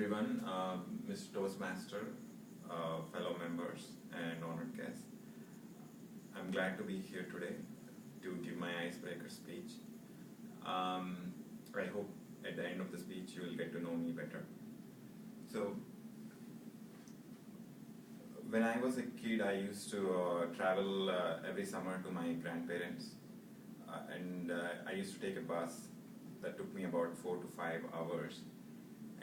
everyone, Mr. Toastmaster, fellow members, and honored guests. I'm glad to be here today to give my icebreaker speech. I hope at the end of the speech you will get to know me better. So, when I was a kid, I used to travel every summer to my grandparents, and I used to take a bus that took me about 4 to 5 hours.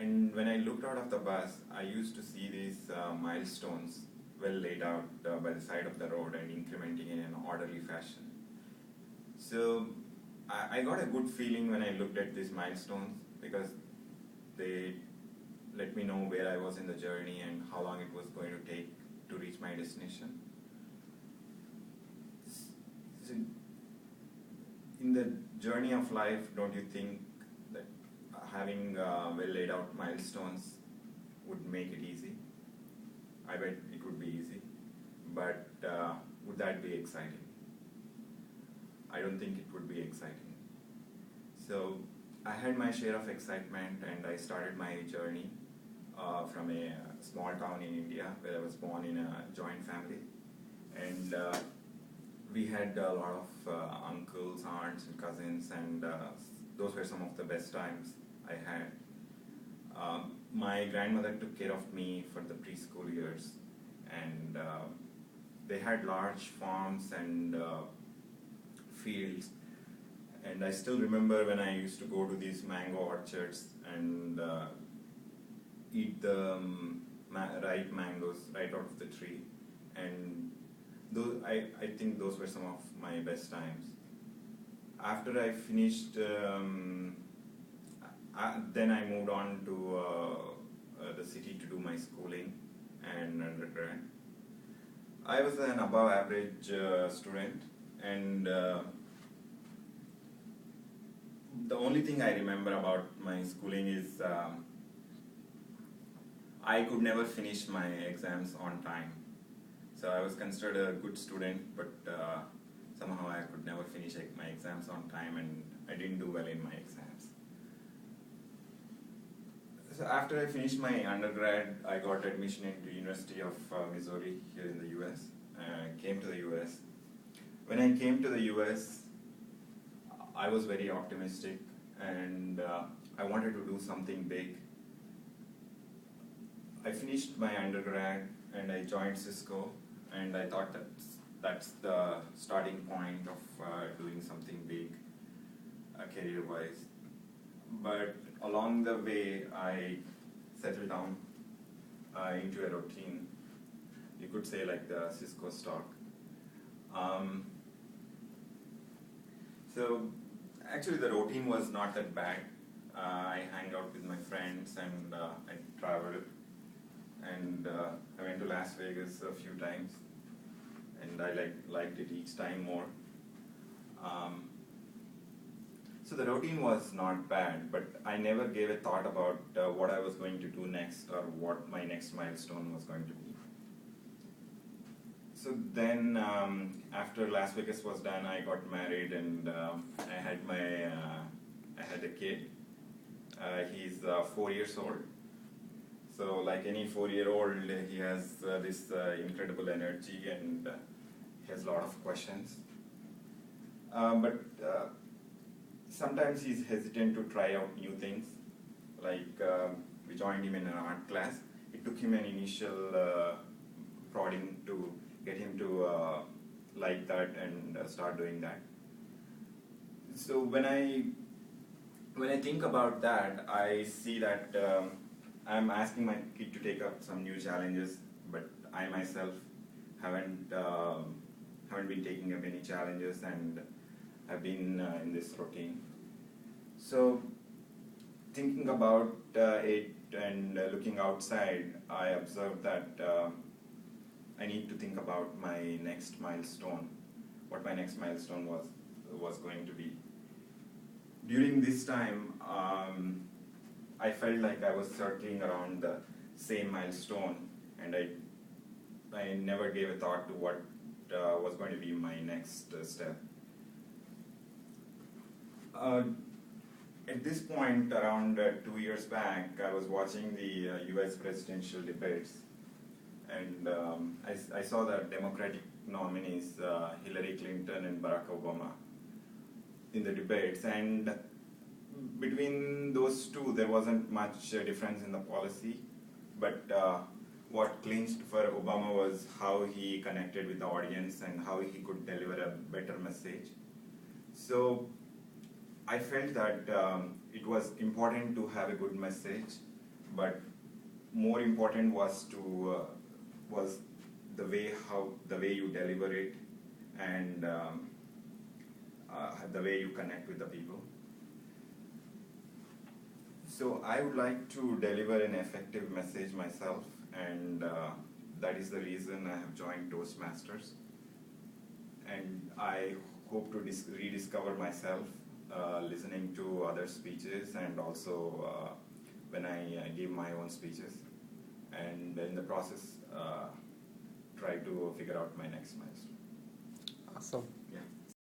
And when I looked out of the bus, I used to see these milestones well laid out by the side of the road and incrementing in an orderly fashion. So I got a good feeling when I looked at these milestones because they let me know where I was in the journey and how long it was going to take to reach my destination. So in the journey of life, don't you think that having well laid out milestones would make it easy? I bet it would be easy, but would that be exciting? I don't think it would be exciting. So I had my share of excitement and I started my journey from a small town in India where I was born in a joint family, and we had a lot of uncles, aunts and cousins, and those were some of the best times I had. My grandmother took care of me for the preschool years, and they had large farms and fields, and I still remember when I used to go to these mango orchards and eat the ripe mangoes right out of the tree, and I think those were some of my best times. After I finished, then I moved on to the city to do my schooling and undergrad. I was an above average student, and the only thing I remember about my schooling is I could never finish my exams on time. So I was considered a good student, but somehow I could never finish my exams on time, and I didn't do well in my exams. So after I finished my undergrad, I got admission into University of Missouri here in the US. I came to the US. When I came to the US, I was very optimistic, and I wanted to do something big. I finished my undergrad and I joined Cisco, and I thought that's the starting point of doing something big career-wise. But along the way, I settled down into a routine. You could say like the Cisco stock. So actually the routine was not that bad. I hang out with my friends and I traveled, and I went to Las Vegas a few times, and I liked it each time more. So the routine was not bad, but I never gave a thought about what I was going to do next or what my next milestone was going to be. So then after Las Vegas was done, I got married, and I had a kid. He's 4 years old. So like any 4-year-old, he has this incredible energy, and he has a lot of questions. But sometimes he's hesitant to try out new things. Like we joined him in an art class. It took him an initial prodding to get him to like that and start doing that. So when I think about that, I see that I'm asking my kid to take up some new challenges, but I myself haven't been taking up any challenges, and have been in this routine. So thinking about it and looking outside, I observed that I need to think about my next milestone, what my next milestone was going to be. During this time, I felt like I was circling around the same milestone, and I never gave a thought to what was going to be my next step. At this point, around 2 years back, I was watching the US presidential debates, and I saw the Democratic nominees, Hillary Clinton and Barack Obama, in the debates. And between those two, there wasn't much difference in the policy, but what clinched for Obama was how he connected with the audience and how he could deliver a better message. So I felt that it was important to have a good message, but more important was the way you deliver it, and the way you connect with the people. So I would like to deliver an effective message myself, and that is the reason I have joined Toastmasters. And I hope to rediscover myself listening to other speeches, and also when I give my own speeches, and in the process try to figure out my next milestone. Awesome.